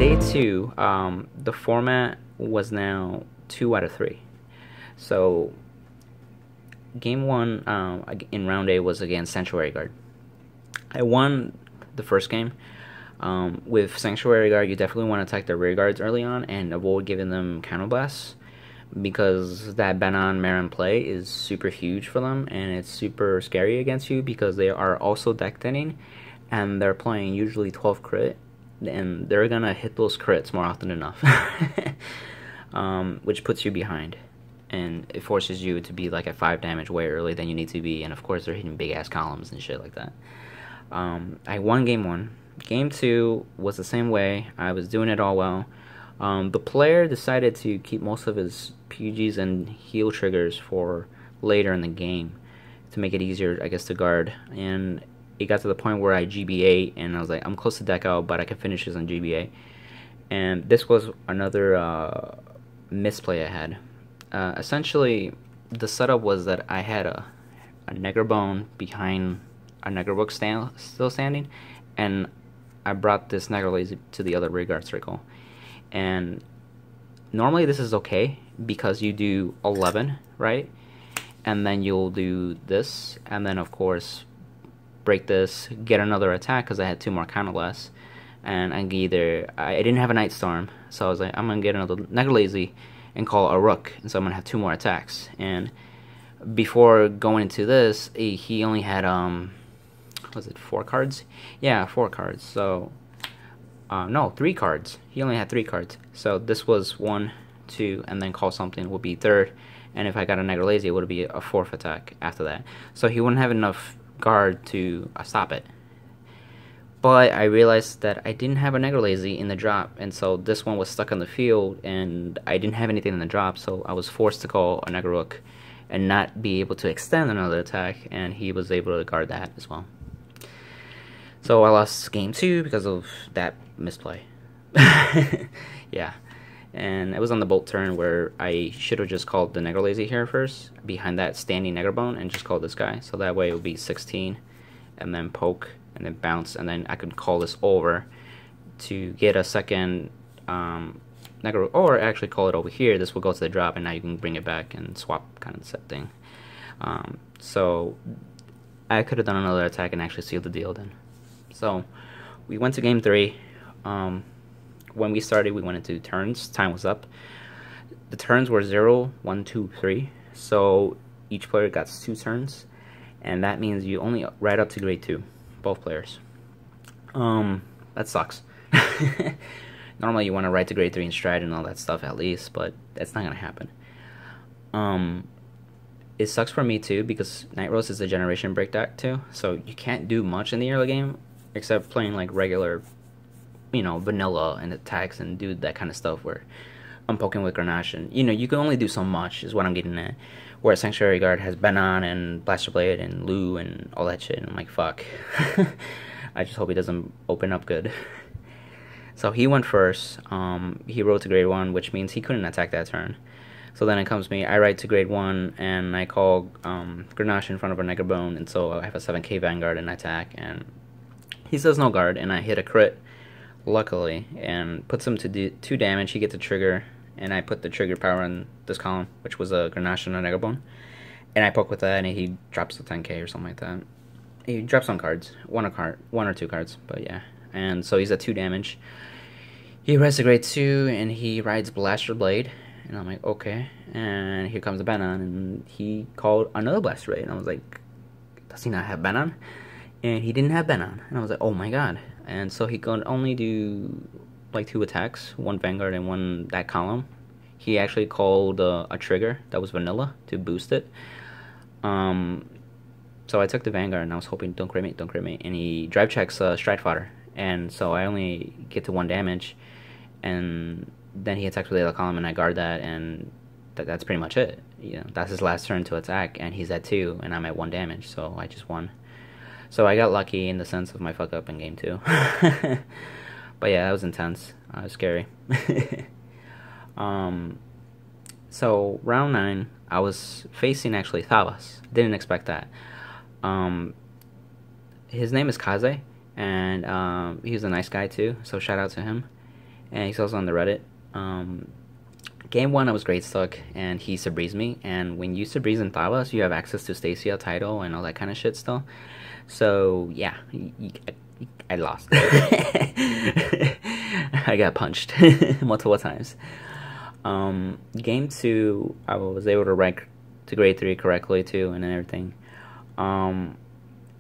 day two, the format was now 2 out of 3. So game one in round A was against Sanctuary Guard. I won the first game. With Sanctuary Guard, you definitely want to attack the rear guards early on and avoid giving them counterblasts, because that Banon Marin play is super huge for them, and it's super scary against you because they are also deck thinning, and they're playing usually 12 crit, and they're gonna hit those crits more often than enough, which puts you behind, and it forces you to be like at 5 damage way early than you need to be, and of course they're hitting big ass columns and shit like that. I won game 1. Game 2 was the same way. I was doing it all well. The player decided to keep most of his PGs and heal triggers for later in the game to make it easier, I guess, to guard. And it got to the point where I GBA, and I was like, I'm close to deck out, but I can finish this on GBA. And this was another misplay I had. Essentially, the setup was that I had a Negerbone behind a Negerbook still standing, and I brought this Negerlazy to the other rear guard circle. And normally this is okay because you do 11, right? And then you'll do this, and then of course break this, get another attack because I had 2 more counterless. And I didn't have a Night Storm, so I was like, I'm gonna get another Negerlazy and call a Rook, and so I'm gonna have 2 more attacks. And before going into this, he only had was it 4 cards? Yeah, 4 cards. So no, 3 cards. He only had 3 cards. So this was 1, 2, and then call something would be 3rd. And if I got a Negerlazy, it would be a 4th attack after that. So he wouldn't have enough guard to stop it. But I realized that I didn't have a Negerlazy in the drop, and so this one was stuck on the field, and I didn't have anything in the drop, so I was forced to call a Negerrook and not be able to extend another attack, and he was able to guard that as well. So I lost game 2 because of that misplay. Yeah. And it was on the bolt turn where I should have just called the Negerlazy here first, behind that standing Negerbone, and just called this guy. So that way it would be 16, and then poke, and then bounce, and then I could call this over to get a second Neger, or actually call it over here. This will go to the drop, and now you can bring it back and swap kind of set thing. So I could have done another attack and actually sealed the deal then. So we went to game 3. When we started, we went into turns. Time was up. The turns were 0, 1, 2, 3. So each player got 2 turns, and that means you only ride up to grade 2, both players. That sucks. Normally you want to ride to grade 3 in stride and all that stuff at least, but that's not gonna happen. It sucks for me too because Nightrose is a generation break deck too, so you can't do much in the early game except playing like regular, vanilla and attacks and do that kind of stuff where I'm poking with Grenache, and you can only do so much is what I'm getting at. Where Sanctuary Guard has Banon and Blaster Blade and Lu and all that shit, and I'm like, fuck. I just hope he doesn't open up good. So he went first. He rode to grade 1, which means he couldn't attack that turn. So then it comes me, I ride to grade 1, and I call Grenache in front of a Negerbone, and so I have a 7k Vanguard and attack, and he says no guard, and I hit a crit, luckily, and puts him to do 2 damage. He gets a trigger, and I put the trigger power on this column, which was a Grenache and a Negerbone, and I poke with that, and he drops a 10k or something like that. He drops some cards, 1 or 2 cards, but yeah. And so he's at 2 damage. He rides to grade 2, and he rides Blaster Blade, and I'm like, okay. And here comes the Banon, and he called another Blaster Blade, and I was like, does he not have Banon? And he didn't have Banon, and I was like, oh my god. And so he could only do like 2 attacks, 1 Vanguard and 1 that column. He actually called a trigger that was vanilla to boost it. So I took the Vanguard, and I was hoping don't crit me, and he drive checks Stride Fodder, and so I only get to 1 damage, and then he attacks with the other column, and I guard that, and that's pretty much it. That's his last turn to attack, and he's at 2, and I'm at 1 damage, so I just won. So I got lucky in the sense of my fuck up in game 2. But yeah, that was intense. It was scary. So round 9, I was facing actually Thavas. Didn't expect that. His name is Kaze, and he was a nice guy too, so shout out to him. and he's also on the Reddit. Game 1, I was great stuck, and he Sabreezed me, and when you Sabreeze in Thavas, you have access to Stacia title and all that kind of shit still. So, yeah, I lost. I got punched multiple times. Game 2, I was able to rank to grade 3 correctly, too, and everything.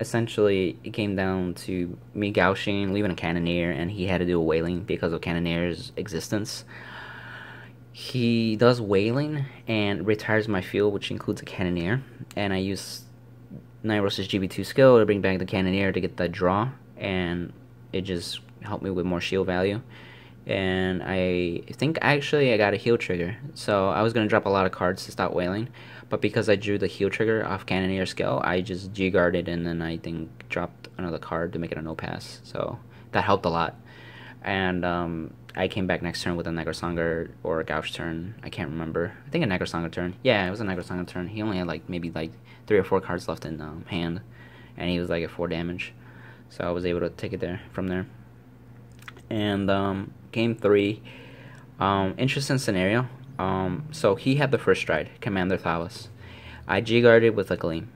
Essentially, it came down to me gauching, leaving a Cannoneer, and he had to do a whaling because of Cannoneer's existence. He does whaling and retires my field, which includes a Cannoneer, and I use Nightrose's GB2 skill to bring back the Cannoneer to get that draw, and it just helped me with more shield value. And I think actually I got a heal trigger, so I was going to drop a lot of cards to stop whaling, but because I drew the heal trigger off Cannoneer skill, I just G-guarded and then I think dropped another card to make it a no-pass, so that helped a lot. And I came back next turn with a Negrosanga or a Gouch turn. I can't remember. I think a Negrosanga turn. Yeah, it was a Negrosanga turn. He only had maybe 3 or 4 cards left in hand, and he was at 4 damage. So I was able to take it there from there. And game 3, interesting scenario. So he had the first stride, Commander Thavas. I G-guarded with a Gleam.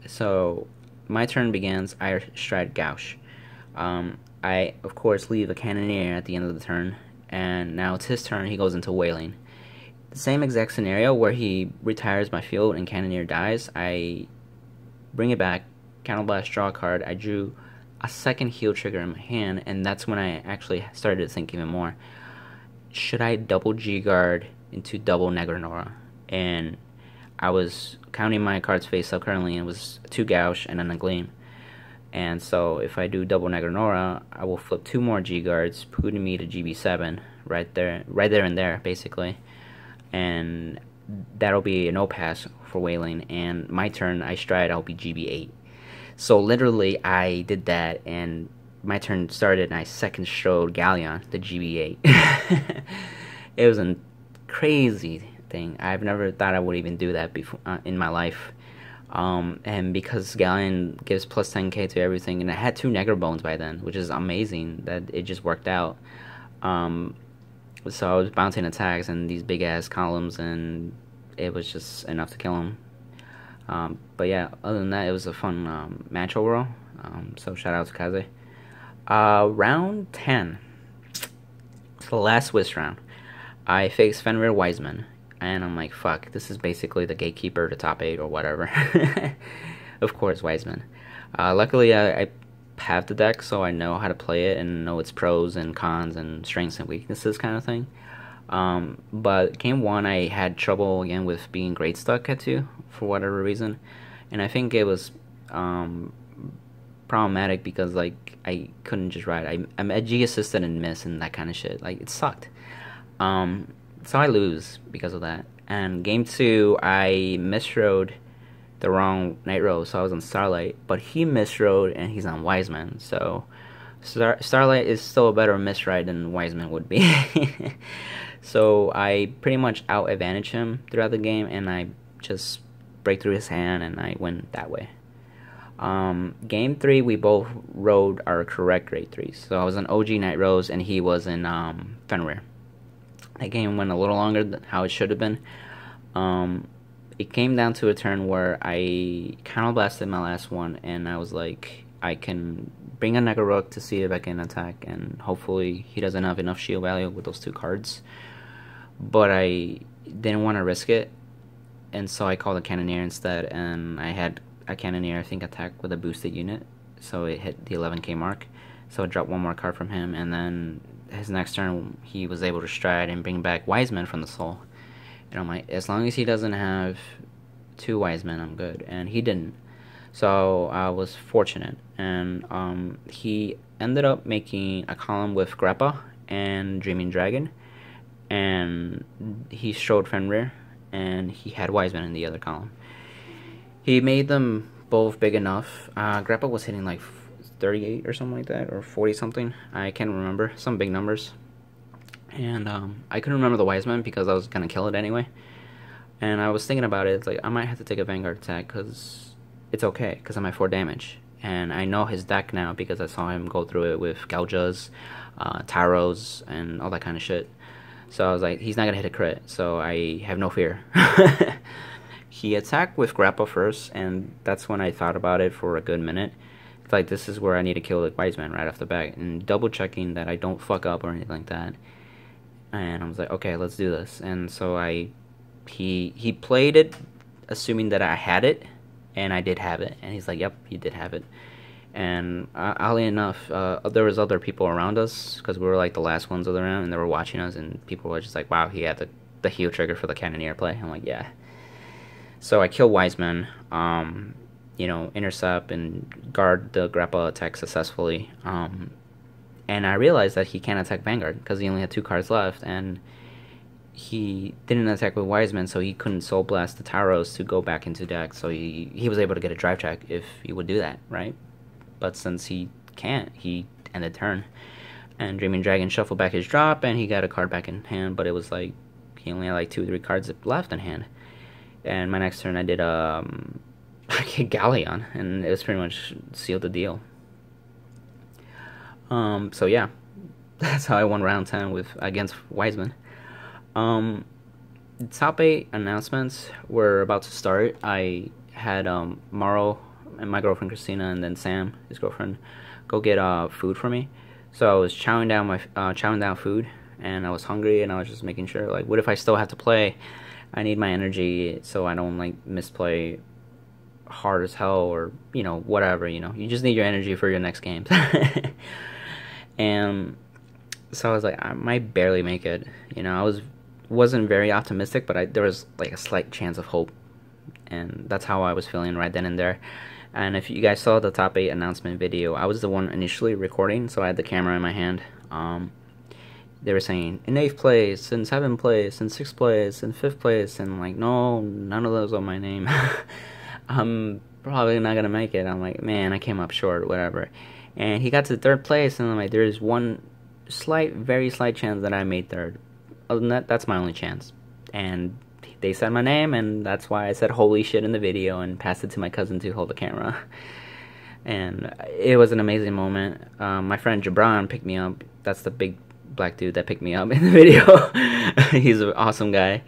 So my turn begins. I stride Gouch. I, of course, leave a Cannoneer at the end of the turn, and now it's his turn. He goes into whaling. The same exact scenario where he retires my field and Cannoneer dies. I bring it back, Counterblast, draw a card. I drew a second heal trigger in my hand, and that's when I actually started to think even more. Should I double G-guard into double Negranora? And I was counting my cards face up currently, and it was 2 Gouch and then a Gleam. And so if I do double Negranora, I will flip 2 more G-guards, putting me to GB7 right there and there, basically. And that'll be a no-pass for whaling. And my turn, I stride, I'll be GB8. So literally, I did that, and my turn started, and I second strode Galleon to GB8. It was a crazy thing. I've never thought I would even do that before in my life. And because Galleon gives plus 10k to everything, and I had 2 Negra Bones by then, which is amazing that it just worked out. So I was bouncing attacks and these big ass columns, and it was just enough to kill him. But yeah, other than that, it was a fun match overall. So shout out to Kaze. Round 10. It's the last Swiss round. I faced Fenrir Wiseman. And I'm like, fuck, this is basically the gatekeeper to top 8 or whatever. Of course, Wiseman. Luckily, I have the deck, so I know how to play it and know its pros and cons and strengths and weaknesses kind of thing. But game 1, I had trouble again with being grade stuck at 2 for whatever reason. And I think it was problematic because I couldn't just ride. I'm edgy assisted and miss and that kind of shit. It sucked. So I lose because of that. And game 2, I misrode the wrong Nightrose, so I was on Starlight, but he misrode and he's on Wiseman. So Starlight is still a better misride than Wiseman would be. So I pretty much out advantage him throughout the game, and I just break through his hand and I win that way. Game 3, we both rode our correct grade 3s. So I was an OG Nightrose and he was in Fenrir. That game went a little longer than how it should have been. It came down to a turn where I counterblasted my last one, and I was like, I can bring a Negarok to see if I can attack, and hopefully he doesn't have enough shield value with those 2 cards. But I didn't want to risk it, and so I called a Cannoneer instead, and I had a Cannoneer, I think, attack with a boosted unit, so it hit the 11k mark. So I dropped 1 more card from him, and then his next turn, he was able to stride and bring back Wiseman from the soul. And I'm like, as long as he doesn't have 2 Wisemen, I'm good. And he didn't. So I was fortunate. And he ended up making a column with Grappa and Dreaming Dragon. And he strode Fenrir, and he had Wiseman in the other column. He made them both big enough. Grappa was hitting 38 or something like that, or 40 something. I can't remember. Some big numbers. And I couldn't remember the Wiseman because I was gonna kill it anyway. And I was thinking about it. It's I might have to take a Vanguard attack because it's okay, because I'm at 4 damage. and I know his deck now because I saw him go through it with Gaujas, Tyros, and all that kind of shit. So I was like, he's not gonna hit a crit, so I have no fear. He attacked with Grapple first, and that's when I thought about it for a good minute. It's like, this is where I need to kill the Wiseman right off the bat, and double checking that I don't fuck up or anything like that. And I was like, okay, let's do this. And so he played it assuming that I had it, and I did have it. And he's like, yep, you did have it. And oddly enough, there was other people around us, because we were like the last ones of the round, and they were watching us, and people were just like, wow, he had the heal trigger for the Cannoneer play. I'm like, yeah. So I kill Wiseman, intercept and guard the grapple attack successfully. And I realized that he can't attack Vanguard because he only had 2 cards left, and he didn't attack with Wiseman, so he couldn't Soul Blast the Taros to go back into deck, so he was able to get a drive check if he would do that, right? But since he can't, he ended turn. And Dreaming Dragon shuffled back his drop, and he got a card back in hand, but it was like, he only had like 2 or 3 cards left in hand. And my next turn I did Galleon, and it was pretty much sealed the deal. So yeah, that's how I won round 10 against Wiseman. Top 8 announcements were about to start. I had Maro and my girlfriend Christina, and then Sam, his girlfriend, go get food for me. So I was chowing down food, and I was hungry, and I was just making sure, like, what if I still have to play? I need my energy so I don't like misplay hard as hell, or whatever. You just need your energy for your next games. And so I was like, I might barely make it. Wasn't very optimistic, but there was like a slight chance of hope, and that's how I was feeling right then and there. And if you guys saw the top 8 announcement video, I was the one initially recording, so I had the camera in my hand. They were saying in 8th place, in 7th place, in 6th place, in 5th place, and like, no, none of those are my name. I'm probably not gonna make it. I'm like, man, I came up short, whatever. And he got to 3rd place, and I'm like, there's one very slight chance that I made 3rd. Other than that, that's my only chance. And they said my name, and that's why I said holy shit in the video and passed it to my cousin to hold the camera. And it was an amazing moment. My friend Jabron picked me up. That's the big black dude that picked me up in the video. He's an awesome guy.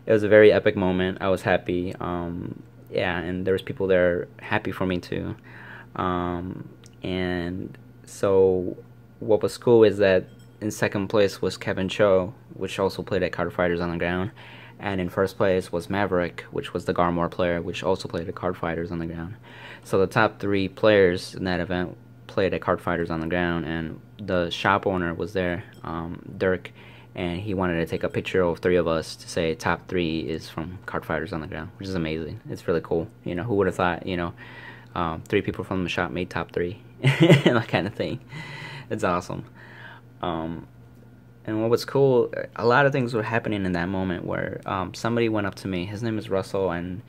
It was a very epic moment. I was happy. Yeah, and there was people there happy for me too. And so what was cool is that in 2nd place was Kevin Cho, which also played at Card Fighters on the Ground. And in 1st place was Maverick, which was the Garmore player, which also played at Card Fighters on the Ground. So the top 3 players in that event played at Card Fighters on the Ground, and the shop owner was there, Dirk, and he wanted to take a picture of 3 of us to say top 3 is from Card Fighters on the Ground, which is amazing. It's really cool. Who would have thought, 3 people from the shop made top 3, that kind of thing. It's awesome. And what was cool, a lot of things were happening in that moment where somebody went up to me. His name is Russell, and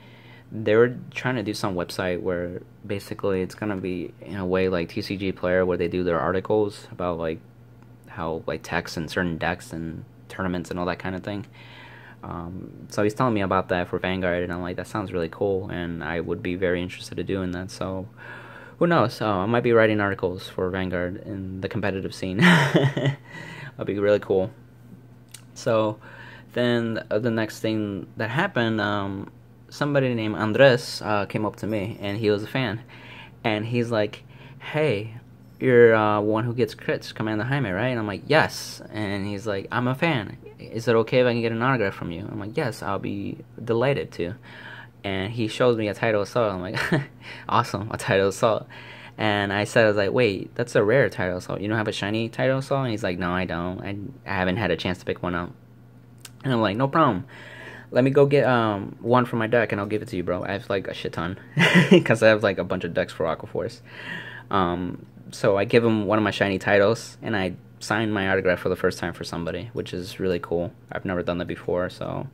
they were trying to do some website where basically it's gonna be in a way like TCG Player, where they do their articles about like how like text and certain decks and tournaments and all that kind of thing. So he's telling me about that for Vanguard, and I'm like, that sounds really cool, and I would be very interested in doing that. So who knows? I might be writing articles for Vanguard in the competitive scene. That'd be really cool. So then the next thing that happened, somebody named Andres came up to me, and he was a fan, and he's like, hey, you're one who gets crits, Commander Jaime, right? And I'm like, yes. And he's like, I'm a fan. Is it okay if I can get an autograph from you? I'm like, yes, I'll be delighted to. And he shows me a Tidal Assault. I'm like, awesome, a Tidal Assault. And I said, I was like, wait, that's a rare Tidal Assault. You don't have a shiny Tidal Assault? And he's like, no, I don't. I haven't had a chance to pick one up. And I'm like, no problem. Let me go get one from my deck, and I'll give it to you, bro. I have like a shit ton, because I have like a bunch of decks for Aquaforce. So I give him one of my shiny titles, and I signed my autograph for the first time for somebody, which is really cool. I've never done that before, so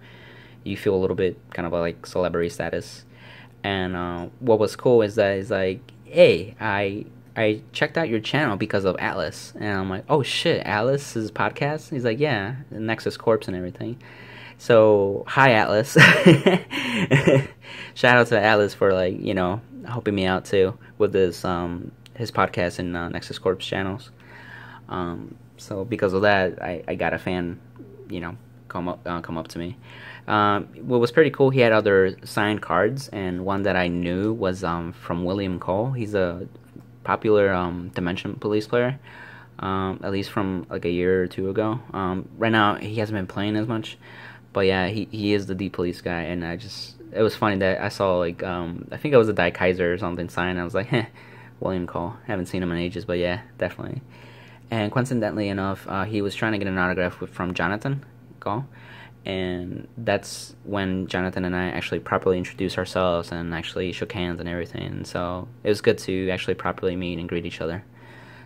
you feel a little bit kind of like celebrity status. And what was cool is that he's like, hey, I checked out your channel because of Atlas. And I'm like, oh shit, Atlas's podcast? He's like, yeah, Nexus Corps and everything. So hi Atlas. Shout out to Atlas for like helping me out too with this his podcast and Nexus Corp's channels. So because of that, I got a fan, come up to me. What was pretty cool, he had other signed cards, and one that I knew was from William Cole. He's a popular Dimension Police player, at least from like a year or two ago. Right now, he hasn't been playing as much, but yeah, he is the D Police guy, and it was funny that I saw like I think it was a Die Kaiser or something signed. I was like, William Cole. Haven't seen him in ages, but yeah, definitely. And coincidentally enough, he was trying to get an autograph from Jonathan Cole, and that's when Jonathan and I actually properly introduced ourselves and actually shook hands and everything. And so it was good to actually properly meet and greet each other.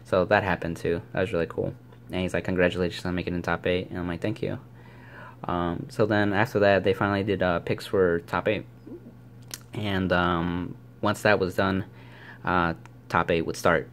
So that happened too. That was really cool. And he's like, congratulations on making it in top 8. And I'm like, thank you. So then after that, they finally did picks for top 8. And once that was done, top 8 would start.